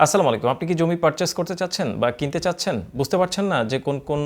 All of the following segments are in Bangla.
আসসালামু আলাইকুম। আপনি কি জমি পারচেজ করতে চাচ্ছেন বা কিনতে চাচ্ছেন? বুঝতে পারছেন না যে কোন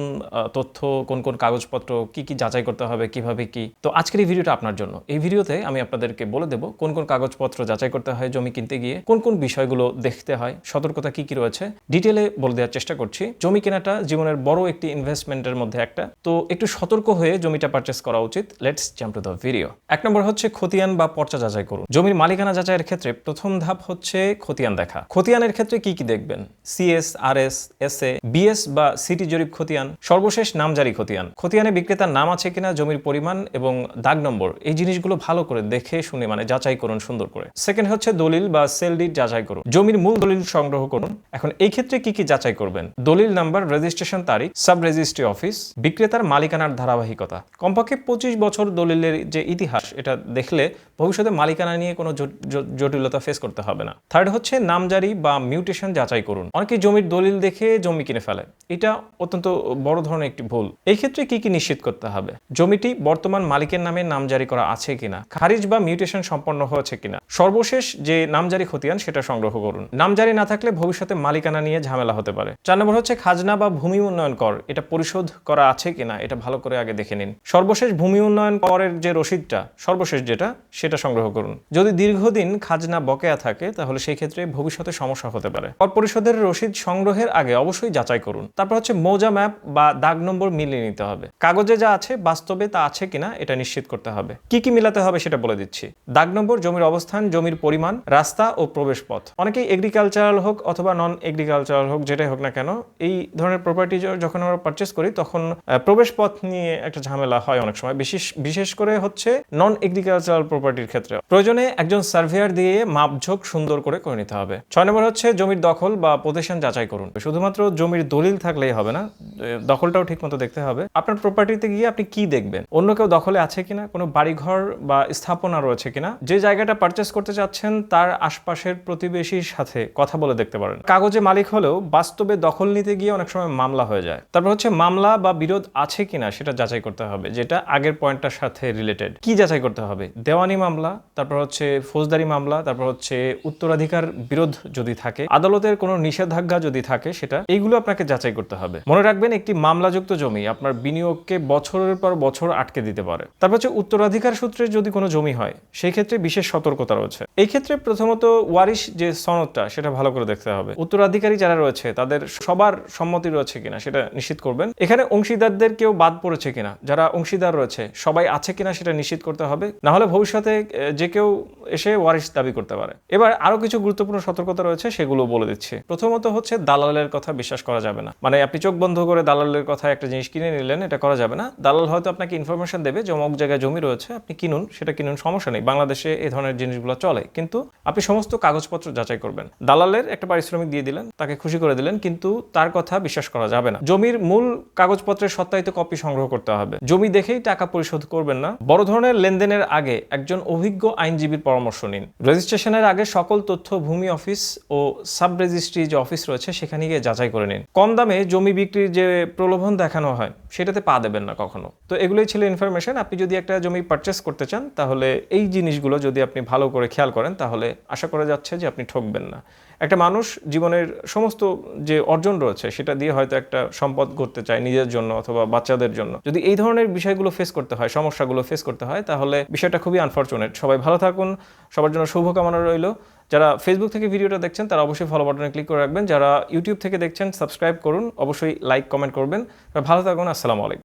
তথ্য, কোন কাগজপত্র কি যাচাই করতে হবে, কিভাবে কি? তো আজকের এই ভিডিওটা আপনার জন্য। এই ভিডিওতে আমি আপনাদেরকে বলে দেব কোন কাগজপত্র যাচাই করতে হয় জমি কিনতে গিয়ে, কোন বিষয়গুলো দেখতে হয়, সতর্কতা কি রয়েছে, ডিটেইলে বলে দেওয়ার চেষ্টা করছি। জমি কেনাটা জীবনের বড় একটি ইনভেস্টমেন্টের মধ্যে একটা। তো একটু সতর্ক হয়ে জমিটা পারচেজ করা উচিত। Let's jump to the video. ১ নম্বর হচ্ছে খতিয়ান বা পর্চা যাচাই করুন। জমির মালিকানা যাচাইয়ের ক্ষেত্রে প্রথম ধাপ হচ্ছে খতিয়ান দেখা। খতিয়ানের ক্ষেত্রে কি দেখবেন? সিএস, আরএস, এসএ, বিএস বা সিটি জরিপ খতিয়ান, সর্বশেষ নামজারি খতিয়ান। খতিয়ানে বিক্রেতার নাম আছে কিনা, জমির পরিমাণ এবং দাগ নম্বর, এই জিনিসগুলো ভালো করে দেখে শুনে যাচাই করুন সুন্দর করে। সেকেন্ড হচ্ছে দলিল বা সেল ডিড যাচাই করুন। জমির মূল দলিল সংগ্রহ করুন। এখন এই ক্ষেত্রে কি যাচাই করবেন? দলিল নাম্বার, রেজিস্ট্রেশন তারিখ, সাব রেজিস্ট্রি অফিস, বিক্রেতার মালিকানার ধারাবাহিকতা। কমপক্ষে 25 বছর দলিলের যে ইতিহাস, এটা দেখলে ভবিষ্যতে মালিকানা নিয়ে কোনো জটিলতা ফেস করতে হবে না। থার্ড হচ্ছে নামজারি বা মিউটেশন যাচাই করুন। অনেকে জমির দলিল দেখে জমি কিনে ফেলে, এটা অত্যন্ত বড় ধরনের একটি ভুল। এই ক্ষেত্রে কি নিশ্চিত করতে হবে? জমিটি বর্তমান মালিকের নামে নামজারি করা আছে কিনা, খারিজ বা মিউটেশন সম্পন্ন হয়েছে কিনা, সর্বশেষ যে নামজারি খতিয়ান সেটা সংগ্রহ করুন। নামজারি না থাকলে ভবিষ্যতে মালিকানা নিয়ে ঝামেলা হতে পারে। 4 নম্বর হচ্ছে খাজনা বা ভূমি উন্নয়ন কর, এটা পরিশোধ করা আছে কিনা এটা ভালো করে আগে দেখে নিন। সর্বশেষ ভূমি উন্নয়ন করের যে রসিদটা, সর্বশেষ সেটা সংগ্রহ করুন। যদি দীর্ঘদিন খাজনা বকেয়া থাকে তাহলে সেই ক্ষেত্রে ভবিষ্যতে সমস্যা হতে পারে। কর পরিশোধের রসিদ সংগ্রহের আগে অবশ্যই যাচাই করুন। তারপর হচ্ছে মৌজা ম্যাপ বা দাগ নম্বর মিলিয়ে নিতে হবে। কাগজে যা আছে বাস্তবে তা আছে কিনা এটা নিশ্চিত করতে হবে। কি মিলাতে হবে সেটা বলে দিচ্ছি। দাগ নম্বর, জমির অবস্থান, জমির পরিমাণ, রাস্তা ও প্রবেশ পথ। অনেকেই এগ্রিকালচারাল হোক অথবা নন এগ্রিকালচারাল হোক, যেটাই হোক না কেন, এই ধরনের প্রপার্টি যখন আমরা পারচেস করি তখন প্রবেশ পথ নিয়ে একটা ঝামেলা হয় অনেক সময়, বিশেষ করে হচ্ছে নন এগ্রিকালচারাল প্রপার্টির ক্ষেত্রে। প্রয়োজনে একজন সার্ভেয়ার দিয়ে মাপঝোঁক সুন্দর করে নিতে হবে। 6 নম্বর হচ্ছে জমির দখল বা পজিশন যাচাই করুন। শুধুমাত্র জমির দলিল থাকলেই হবে না, দখলটাও ঠিকমতো দেখতে হবে। আপনার প্রপার্টিতে গিয়ে আপনি কি দেখবেন? অন্য কেউ দখলে আছে কিনা, কোনো বাড়িঘর বা স্থাপনা রয়েছে কিনা, যে জায়গাটা পারচেস করতে চাচ্ছেন তার আশপাশের প্রতিবেশীর সাথে কথা বলে দেখতে পারেন। কাগজে মালিক হলেও বাস্তবে দখল নিতে গিয়ে অনেক সময় মামলা হয়ে যায়। তারপর হচ্ছে মামলা বা বিরোধ আছে কিনা সেটা যাচাই করতে হবে, যেটা আগের পয়েন্টটার সাথে রিলেটেড। কি যাচাই করতে হবে? দেওয়ানি মামলা, তারপর হচ্ছে ফৌজদারি মামলা, তারপর হচ্ছে উত্তরাধিকার বিরোধ যদি থাকে, আদালতের কোনো নিষেধাজ্ঞা যদি থাকে, সেটা এইগুলো আপনাকে যাচাই করতে হবে। মনে রাখবেন, একটি মামলাযুক্ত জমি আপনার বিনিয়োগকে বছরের পর বছর আটকে দিতে পারে। তারপর হচ্ছে উত্তরাধিকার সূত্রে যদি কোনো জমি হয়, সেই ক্ষেত্রে বিশেষ সতর্কতা রয়েছে। এই ক্ষেত্রে প্রথমত ওয়ারিশ যে সনদটা সেটা ভালো করে দেখতে হবে। উত্তরাধিকারী যারা রয়েছে তাদের সবার সম্মতি রয়েছে কিনা সেটা নিশ্চিত করবেন। এখানে অংশীদারদের কেউ বাদ পড়েছে কিনা, যারা অংশীদার রয়েছে সবাই আছে কিনা সেটা নিশ্চিত করতে হবে। না হলে ভবিষ্যতে যে কেউ এসে ওয়ারিশ দাবি করতে পারে। এবার আরো কিছু গুরুত্বপূর্ণ সতর্কতা রয়েছে, সেগুলো বলে দিচ্ছি। প্রথমত হচ্ছে দালালের কথা বিশ্বাস করা যাবে না। আপনি চোখ বন্ধ করে দালালের কথা একটা জিনিস কিনে নিলেন, এটা করা যাবে না। দালাল হয়তো আপনাকে ইনফরমেশন দেবে যে অমুক জায়গায় জমি রয়েছে, আপনি কিনুন, সেটা কিনুন, সমস্যা নেই। বাংলাদেশে এই ধরনের জিনিসগুলো চলে, কিন্তু আপনি সমস্ত কাগজপত্র যাচাই করবেন। দালালের একটা পারিশ্রমিক দিয়ে দিলেন, তাকে খুশি করে দিলেন, কিন্তু তার কথা বিশ্বাস করা যাবে না। জমির মূল কাগজপত্রের সত্যায়িত কপি সংগ্রহ করতে হবে। জমি দেখেই টাকা পরিশোধ করবেন না। বড় ধরনের লেনদেনের আগে একজন অভিজ্ঞ আইনজীবীর পরামর্শ নিন। রেজিস্ট্রেশনের আগে সকল তথ্য ভূমি অফিস ও সাব রেজিস্ট্রি যে অফিস রয়েছে সেখানে গিয়ে যাচাই করে নিন। কম দামে জমি বিক্রির যে প্রলোভন দেখানো হয় সেটাতে পা দেবেন না কখনো। তো এগুলোই ছিল ইনফরমেশন। আপনি যদি একটা জমি পারচেস করতে চান তাহলে এই জিনিসগুলো যদি আপনি ভালো করে খেয়াল করেন তাহলে আশা করা যাচ্ছে যে আপনি ঠকবেন না। একটা মানুষ জীবনের সমস্ত যে অর্জন রয়েছে সেটা দিয়ে হয়তো একটা সম্পদ করতে চায় নিজের জন্য অথবা বাচ্চাদের জন্য। যদি এই ধরনের বিষয়গুলো ফেস করতে হয়, সমস্যাগুলো ফেস করতে হয়, তাহলে বিষয়টা খুবই আনফরচুনেট। সবাই ভালো থাকুন, সবার জন্য শুভকামনা রইল। যারা ফেসবুক থেকে ভিডিওটা দেখছেন তারা অবশ্যই ফলো বাটনে ক্লিক করে রাখবেন। যারা ইউটিউব থেকে দেখছেন সাবস্ক্রাইব করুন, অবশ্যই লাইক কমেন্ট করবেন। ভালো থাকুন, আসসালামু আলাইকুম।